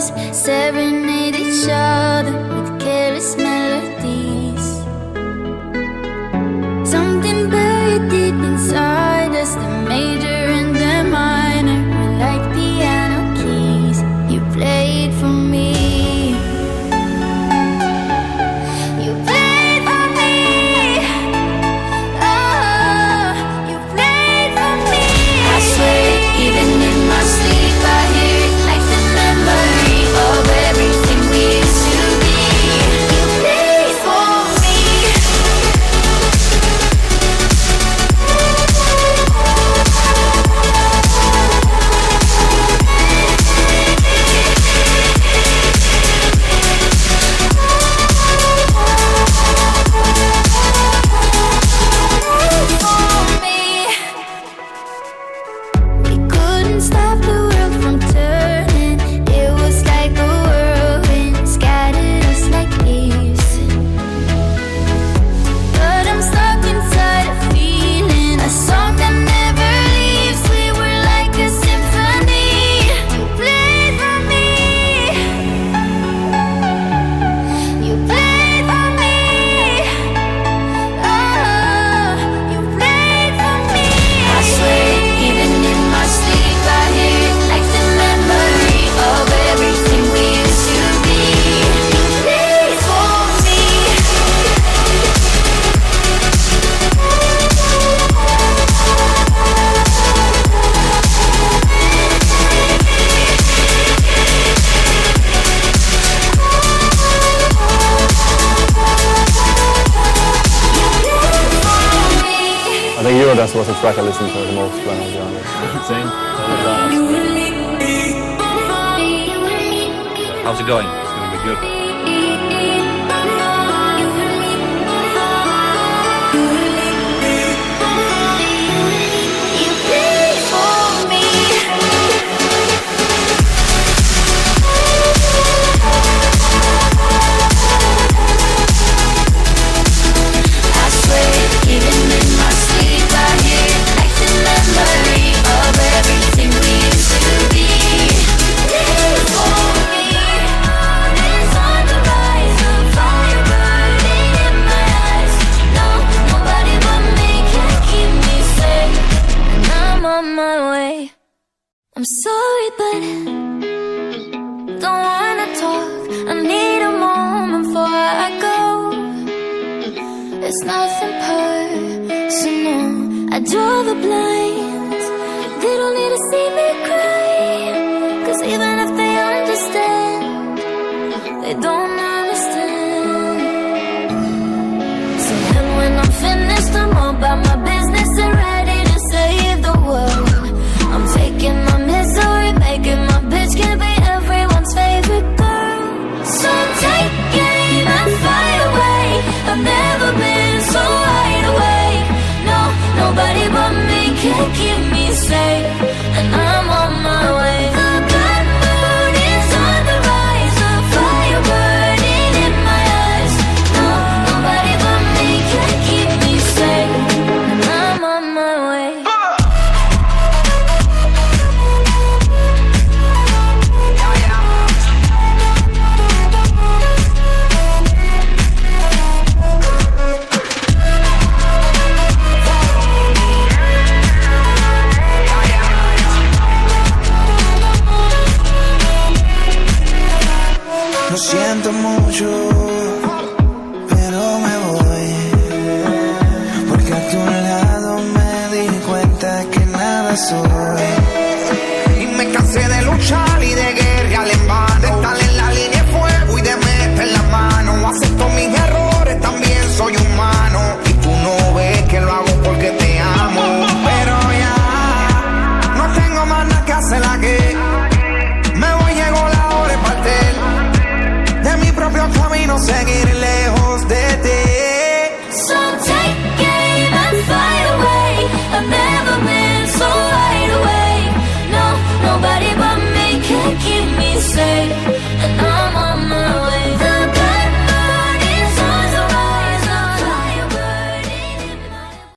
us serenade each other with careless melodies. Something buried deep inside us, the major and the minor were like piano keys. You played for me. You played for me. Oh, you played for me. I swear, even in my sleep, I hear it like the memory of everything we used to be. You played for me. We couldn't stop the world from turning. It was like a whirlwind, scattered us like leaves. But I'm stuck inside a feeling, a song that never leaves. We were like a symphony. You played for me. You played for me. Oh, you played for me. I swear, even in my sleep, I hear it like the memory of everything we used to be. You played for me. I think Eurodance was the track I listened to the most when I was younger. Same. How's it going? It's gonna be good. You played for me. I swear, even in my sleep, I hear it like the memory of everything we used to be. Played for me. It's on the rise, a fire burning in my eyes. No, nobody but me can keep me safe, and I'm on my way. I'm sorry, but don't wanna talk. I need a moment before I go. It's nothing personal. I draw the blinds. They don't need to see me cry, 'cause even if they understand, they don't understand. So then when I'm finished, I'm all about my business and ready to save the world. I'm faking my misery, making my bitch can be everyone's favorite girl. So take aim and fly away. I've never been so wide awake. No, nobody but me can keep me safe, and I'm on my way. The blood moon is on the rise, a fire burning in my eyes. No, nobody but me can keep me safe, and I'm on my way. Lo siento mucho, pero me voy, porque a tu lado me di cuenta que nada soy. Y me cansé de luchar y de guerrear en vano, de estar en la línea de fuego y de meter la mano. Acepto mis errores, también soy humano, y tú no ves que lo hago porque te amo. Pero ya no tengo más nada que hacer aquí. Me voy, llegó la hora de partir de mi propio camino, seguir lejos de ti. So take aim and fly away. I've never been so wide awake. No, nobody but me can keep me safe,